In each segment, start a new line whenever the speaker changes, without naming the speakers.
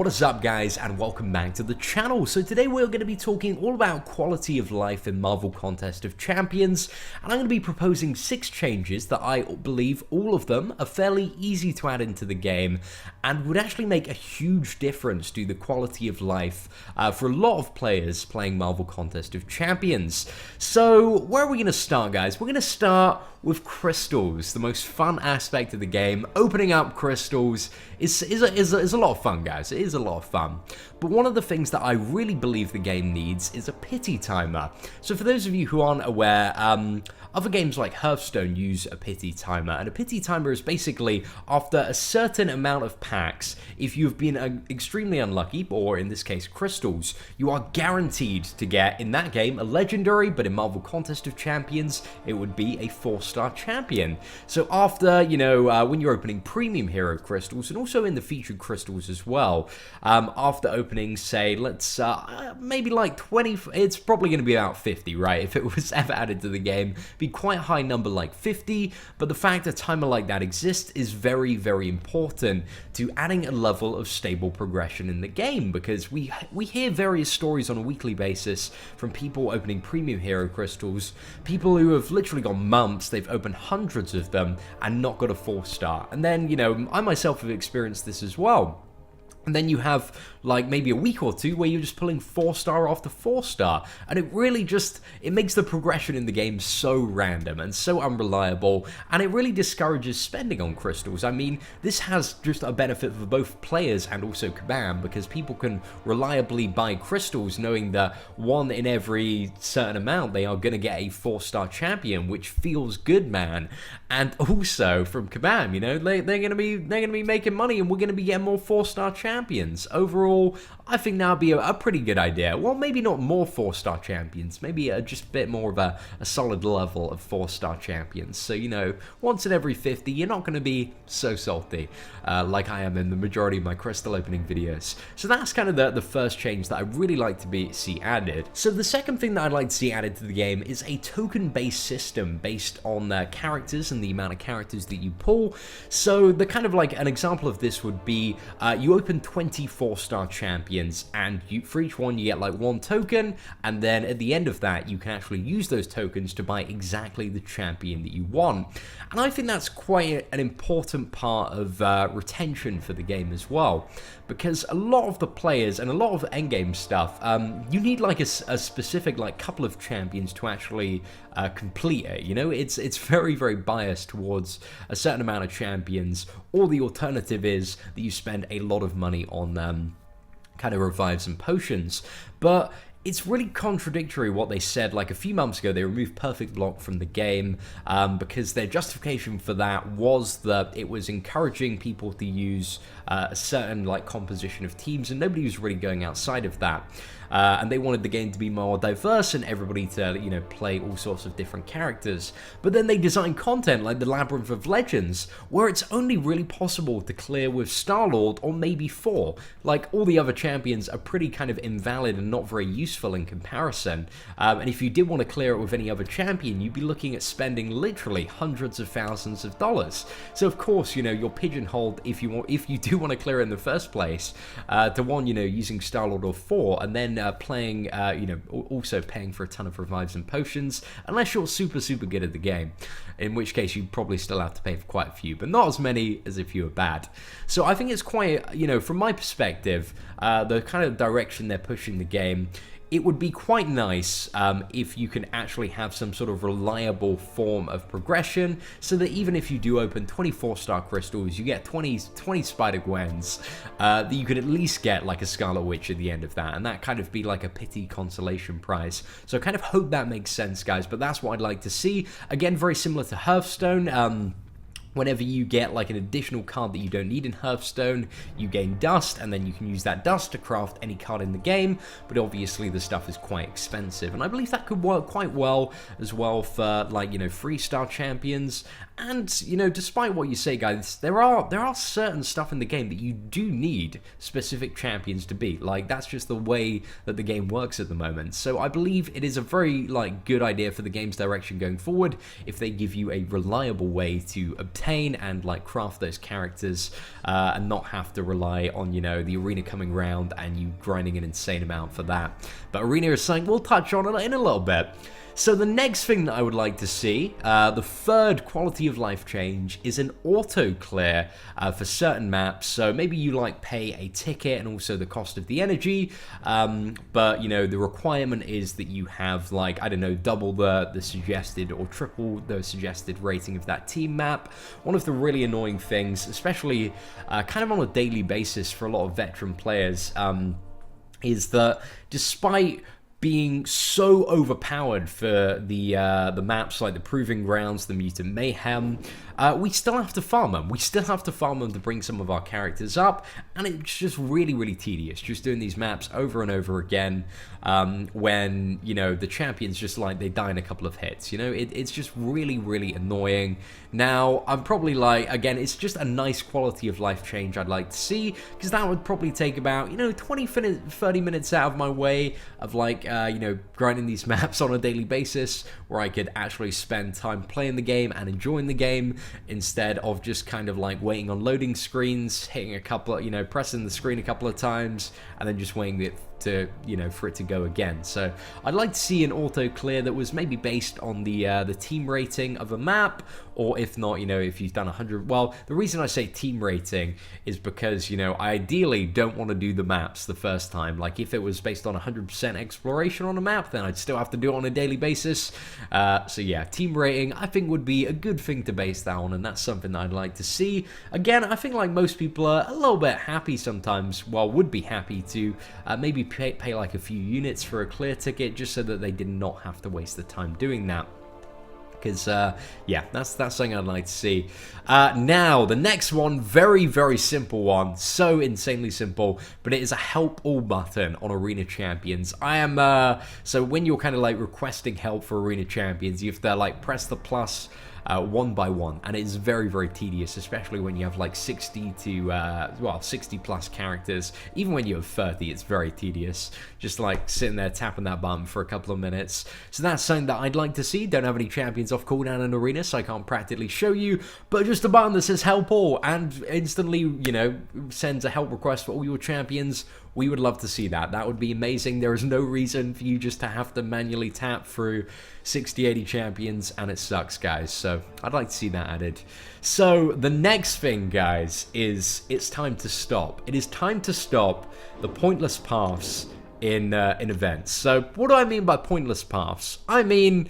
What is up, guys, and welcome back to the channel. So today we're going to be talking all about quality of life in Marvel Contest of Champions, and I'm going to be proposing 6 changes that I believe all of them are fairly easy to add into the game and would actually make a huge difference to the quality of life for a lot of players playing Marvel Contest of Champions. So where are we going to start, guys? We're going to start with crystals, the most fun aspect of the game. Opening up crystals is a lot of fun, guys. It is a lot of fun. But one of the things that I really believe the game needs is a pity timer. So for those of you who aren't aware, other games like Hearthstone use a pity timer, and a pity timer is basically after a certain amount of packs, if you've been extremely unlucky, or in this case crystals, you are guaranteed to get, in that game, a legendary, but in Marvel Contest of Champions, it would be a 4-star champion. So after, when you're opening premium hero crystals, and also in the featured crystals as well, after opening, say, let's, maybe like 20, it's probably going to be about 50, right? If it was ever added to the game, be quite a high number like 50, but the fact a timer like that exists is very, very important to adding a level of stable progression in the game, because we hear various stories on a weekly basis from people opening premium hero crystals, people who have literally gone months, they've opened hundreds of them and not got a 4-star, and then, I myself have experienced this as well. And then you have, like, maybe a week or two where you're just pulling 4-star after 4-star. And it really just, it makes the progression in the game so random and so unreliable. And it really discourages spending on crystals. I mean, this has just a benefit for both players and also Kabam, because people can reliably buy crystals knowing that one in every certain amount they are going to get a 4-star champion, which feels good, man. And also from Kabam, they're going to be making money, and we're going to be getting more 4-star champions. Overall, I think that would be a pretty good idea. Well, maybe not more 4-star champions, maybe just a bit more of a solid level of 4-star champions. So, once in every 50, you're not going to be so salty like I am in the majority of my crystal opening videos. So that's kind of the first change that I really like to see added. So the second thing that I'd like to see added to the game is a token-based system based on characters and the amount of characters that you pull. So the kind of like an example of this would be you open 20 4-star champions, and for each one you get like 1 token, and then at the end of that you can actually use those tokens to buy exactly the champion that you want. And I think that's quite an important part of retention for the game as well, because a lot of the players and a lot of endgame stuff, you need like a specific like couple of champions to actually complete it. It's very, very biased towards a certain amount of champions, or the alternative is that you spend a lot of money on kind of revives and potions. But it's really contradictory what they said. Like a few months ago, they removed Perfect Block from the game because their justification for that was that it was encouraging people to use a certain like composition of teams, and nobody was really going outside of that. And they wanted the game to be more diverse and everybody to, play all sorts of different characters. But then they designed content like the Labyrinth of Legends, where it's only really possible to clear with Sturgill or maybe 4. Like, all the other champions are pretty kind of invalid and not very useful in comparison. And if you did want to clear it with any other champion, you'd be looking at spending literally hundreds of thousands of dollars. So of course, you're pigeonholed if you do want to clear it in the first place, to one, using Sturgill or 4, and then playing, also paying for a ton of revives and potions, unless you're super, super good at the game, in which case you probably still have to pay for quite a few, but not as many as if you were bad. So I think it's quite, from my perspective, the kind of direction they're pushing the game, it would be quite nice if you can actually have some sort of reliable form of progression, so that even if you do open 24-star crystals, you get 20 Spider-Gwens, that you could at least get like a Scarlet Witch at the end of that, and that kind of be like a pity consolation prize. So I kind of hope that makes sense, guys, but that's what I'd like to see. Again, very similar to Hearthstone. Whenever you get like an additional card that you don't need in Hearthstone, you gain dust, and then you can use that dust to craft any card in the game, but obviously the stuff is quite expensive, and I believe that could work quite well as well for like, 3-star champions. And, despite what you say, guys, there are certain stuff in the game that you do need specific champions to beat. Like, that's just the way that the game works at the moment. So I believe it is a very, good idea for the game's direction going forward if they give you a reliable way to obtain maintain and like craft those characters and not have to rely on, you know, the arena coming round and you grinding an insane amount for that. But arena is something we'll touch on in a little bit. So the next thing that I would like to see, the third quality of life change, is an auto clear for certain maps. So maybe you like pay a ticket and also the cost of the energy, but you know the requirement is that you have like, I don't know, double the suggested or triple the suggested rating of that team map. One of the really annoying things, especially kind of on a daily basis for a lot of veteran players, is that despite being so overpowered for the maps like the Proving Grounds, the Mutant Mayhem, we still have to farm them. We still have to farm them to bring some of our characters up, and it's just really, really tedious just doing these maps over and over again when, you know, the champions just like, they die in a couple of hits. You know, it's just really, really annoying. Now, I'm probably like, again, it's just a nice quality of life change I'd like to see, because that would probably take about, you know, 30 minutes out of my way of like, you know, grinding these maps on a daily basis, where I could actually spend time playing the game and enjoying the game, instead of just kind of like waiting on loading screens, hitting a couple of, you know, pressing the screen a couple of times, and then just waiting it to, you know, for it to go again. So I'd like to see an auto clear that was maybe based on the team rating of a map, or if not, you know, if you've done 100. Well, the reason I say team rating is because, you know, I ideally don't want to do the maps the first time. Like if it was based on 100% exploration on a map, then I'd still have to do it on a daily basis. So yeah, team rating I think would be a good thing to base that on, and that's something that I'd like to see. Again, I think like most people are a little bit happy sometimes, well, would be happy to maybe pay like a few units for a clear ticket, just so that they did not have to waste the time doing that. Because, yeah, that's something I'd like to see. Now, the next one, very, very simple one. So insanely simple, but it is a help all button on Arena Champions. I am, so when you're kind of like requesting help for Arena Champions, you have to like press the plus one by one, and it's very, very tedious, especially when you have like 60 to well, 60 plus characters. Even when you have 30, it's very tedious, just like sitting there tapping that button for a couple of minutes. So that's something that I'd like to see. Don't have any champions off cooldown in Arena, so I can't practically show you, but just a button that says help all and instantly, you know, sends a help request for all your champions. We would love to see that. That would be amazing. There is no reason for you just to have to manually tap through 60, 80 champions, and it sucks, guys. So I'd like to see that added. So the next thing, guys, is it's time to stop. It is time to stop the pointless paths in events. So what do I mean by pointless paths? I mean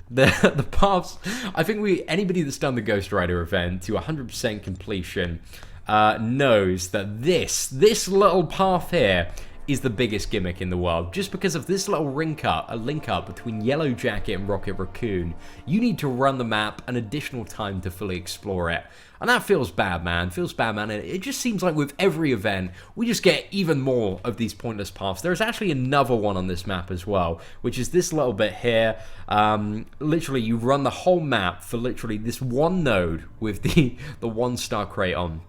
the paths. I think anybody that's done the Ghost Rider event to 100% completion knows that this little path here is the biggest gimmick in the world. Just because of this little link up between Yellow Jacket and Rocket Raccoon, you need to run the map an additional time to fully explore it. And that feels bad, man. Feels bad, man. And it just seems like with every event, we just get even more of these pointless paths. There's actually another one on this map as well, which is this little bit here. Literally, you run the whole map for literally this one node with the 1-star crate on.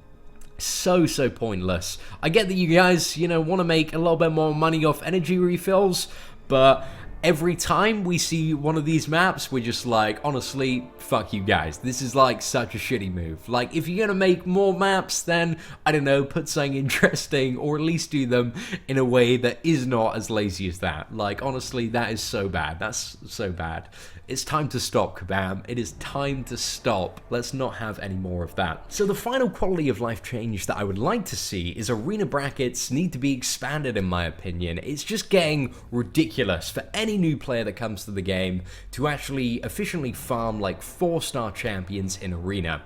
So pointless. I get that you guys, you know, want to make a little bit more money off energy refills, but every time we see one of these maps, we're just like, honestly, fuck you guys. This is like such a shitty move. Like, if you're gonna make more maps, then, I don't know, put something interesting, or at least do them in a way that is not as lazy as that. Like, honestly, that is so bad. That's so bad. It's time to stop, Kabam. It is time to stop. Let's not have any more of that. So the final quality of life change that I would like to see is arena brackets need to be expanded, in my opinion. It's just getting ridiculous for any new player that comes to the game to actually efficiently farm like 4-star champions in arena.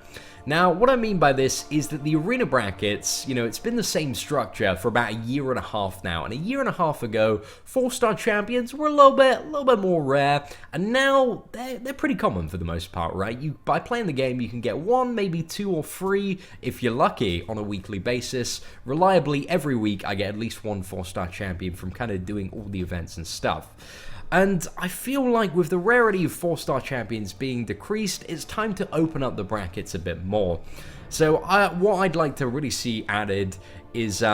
Now, what I mean by this is that the arena brackets, you know, it's been the same structure for about a year and a half now, and a year and a half ago, 4-star champions were a little bit more rare, and now they're pretty common for the most part, right? By playing the game, you can get 1, maybe 2 or 3 if you're lucky on a weekly basis. Reliably, every week, I get at least 1 4-star champion from kind of doing all the events and stuff. And I feel like with the rarity of 4-star champions being decreased, it's time to open up the brackets a bit more. So what I'd like to really see added is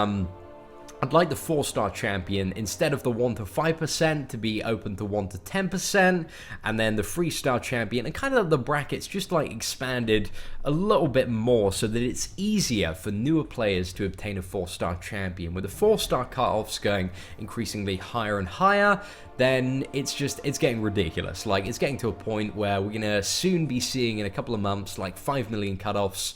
I'd like the 4-star champion, instead of the 1 to 5%, to be open to 1 to 10%, and then the 3-star champion, and kind of the brackets just like expanded a little bit more so that it's easier for newer players to obtain a 4-star champion. With the 4-star cutoffs going increasingly higher and higher, then it's getting ridiculous. Like, it's getting to a point where we're gonna soon be seeing in a couple of months like 5 million cutoffs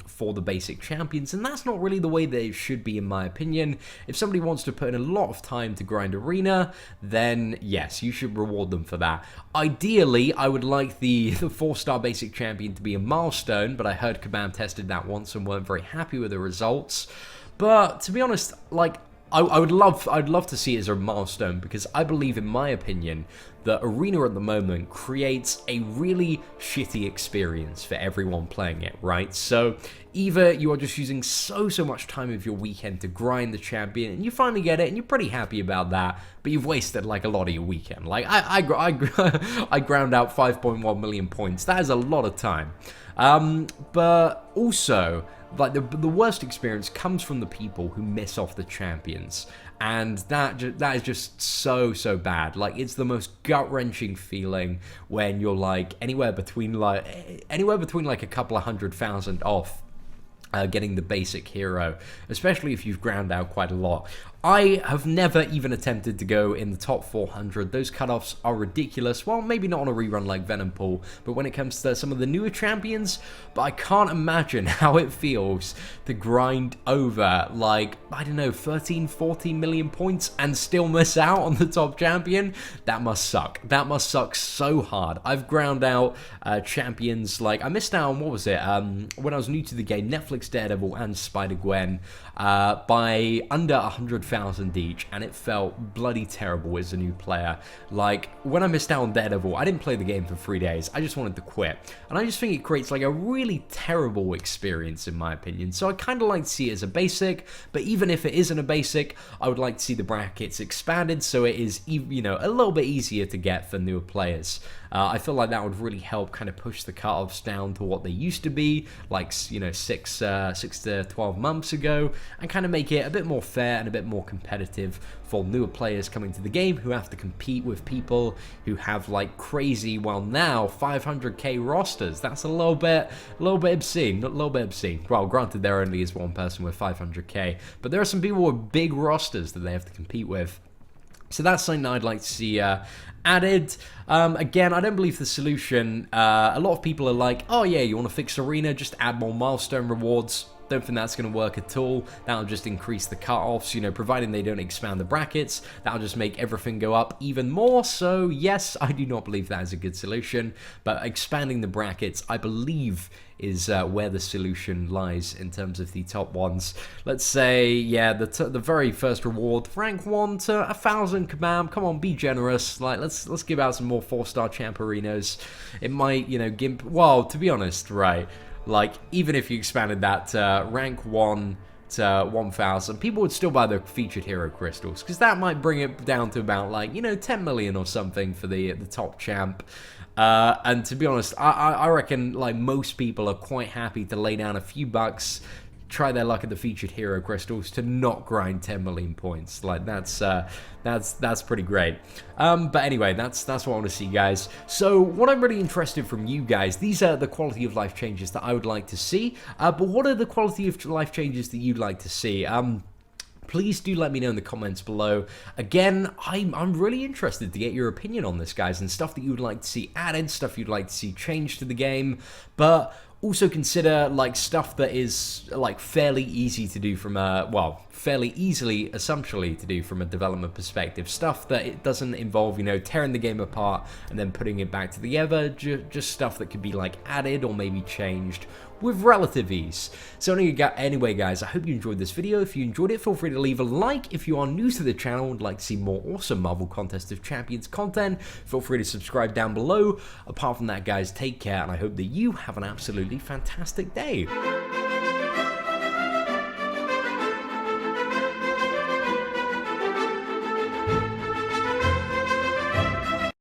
for the basic champions, and that's not really the way that it should be, in my opinion. If somebody wants to put in a lot of time to grind arena, then yes, you should reward them for that. Ideally, I would like the 4-star basic champion to be a milestone, but I heard Kabam tested that once and weren't very happy with the results. But to be honest, like, I'd love to see it as a milestone, because I believe, in my opinion, that Arena at the moment creates a really shitty experience for everyone playing it, right? So either you are just using so much time of your weekend to grind the champion, and you finally get it, and you're pretty happy about that, but you've wasted like a lot of your weekend. Like, I ground out 5.1 million points. That is a lot of time. But also, like, the worst experience comes from the people who miss off the champions, and that is just so bad. Like, it's the most gut-wrenching feeling when you're like anywhere between like a couple of 100,000 off getting the basic hero, especially if you've ground out quite a lot. I have never even attempted to go in the top 400. Those cutoffs are ridiculous. Well, maybe not on a rerun like Venom Pool, but when it comes to some of the newer champions, but I can't imagine how it feels to grind over, like, I don't know, 13, 14 million points and still miss out on the top champion. That must suck. That must suck so hard. I've ground out champions, like, I missed out on, what was it, when I was new to the game, Netflix Daredevil and Spider-Gwen, by under 100,000 each, and it felt bloody terrible as a new player. Like, when I missed out on Daredevil, I didn't play the game for 3 days. I just wanted to quit, and I just think it creates like a really terrible experience, in my opinion. So I kind of like to see it as a basic, but even if it isn't a basic, I would like to see the brackets expanded so it is, you know, a little bit easier to get for newer players. I feel like that would really help kind of push the cutoffs down to what they used to be, like, you know, 6 to 12 months ago, and kind of make it a bit more fair and a bit more competitive for newer players coming to the game who have to compete with people who have like crazy, well, now 500k rosters. That's a little bit obscene, Well, granted, there only is one person with 500k, but there are some people with big rosters that they have to compete with. So that's something that I'd like to see added. Again, I don't believe the solution. A lot of people are like, oh yeah, you want to fix arena, just add more milestone rewards. Don't think that's going to work at all. That'll just increase the cutoffs, you know, providing they don't expand the brackets. That'll just make everything go up even more. So yes, I do not believe that is a good solution, but expanding the brackets, I believe, is where the solution lies in terms of the top ones. Let's say, yeah, the very first reward, rank 1 to 1,000, Kabam. Come on, be generous. Like, let's give out some more 4-star champ arenas. It might, you know, well, to be honest, right, like, even if you expanded that to rank 1 to 1,000, people would still buy the featured hero crystals, because that might bring it down to about, like, you know, 10 million or something for the top champ. And to be honest, I reckon, like, most people are quite happy to lay down a few bucks, try their luck at the featured hero crystals to not grind 10 million points. Like, that's pretty great. But anyway, that's what I want to see, guys. So what I'm really interested from you guys, these are the quality of life changes that I would like to see. But what are the quality of life changes that you'd like to see? Please do let me know in the comments below. Again, I'm really interested to get your opinion on this, guys, and stuff that you would like to see added, stuff you'd like to see changed to the game. But also consider, like, stuff that is, like, fairly easy to do from a, well, fairly easily, assumptionally, to do from a development perspective. Stuff that it doesn't involve, you know, tearing the game apart and then putting it back together. Just stuff that could be, like, added or maybe changed with relative ease. So anyway, guys, I hope you enjoyed this video. If you enjoyed it, feel free to leave a like. If you are new to the channel and would like to see more awesome Marvel Contest of Champions content, feel free to subscribe down below. Apart from that, guys, take care, and I hope that you have an absolutely fantastic day.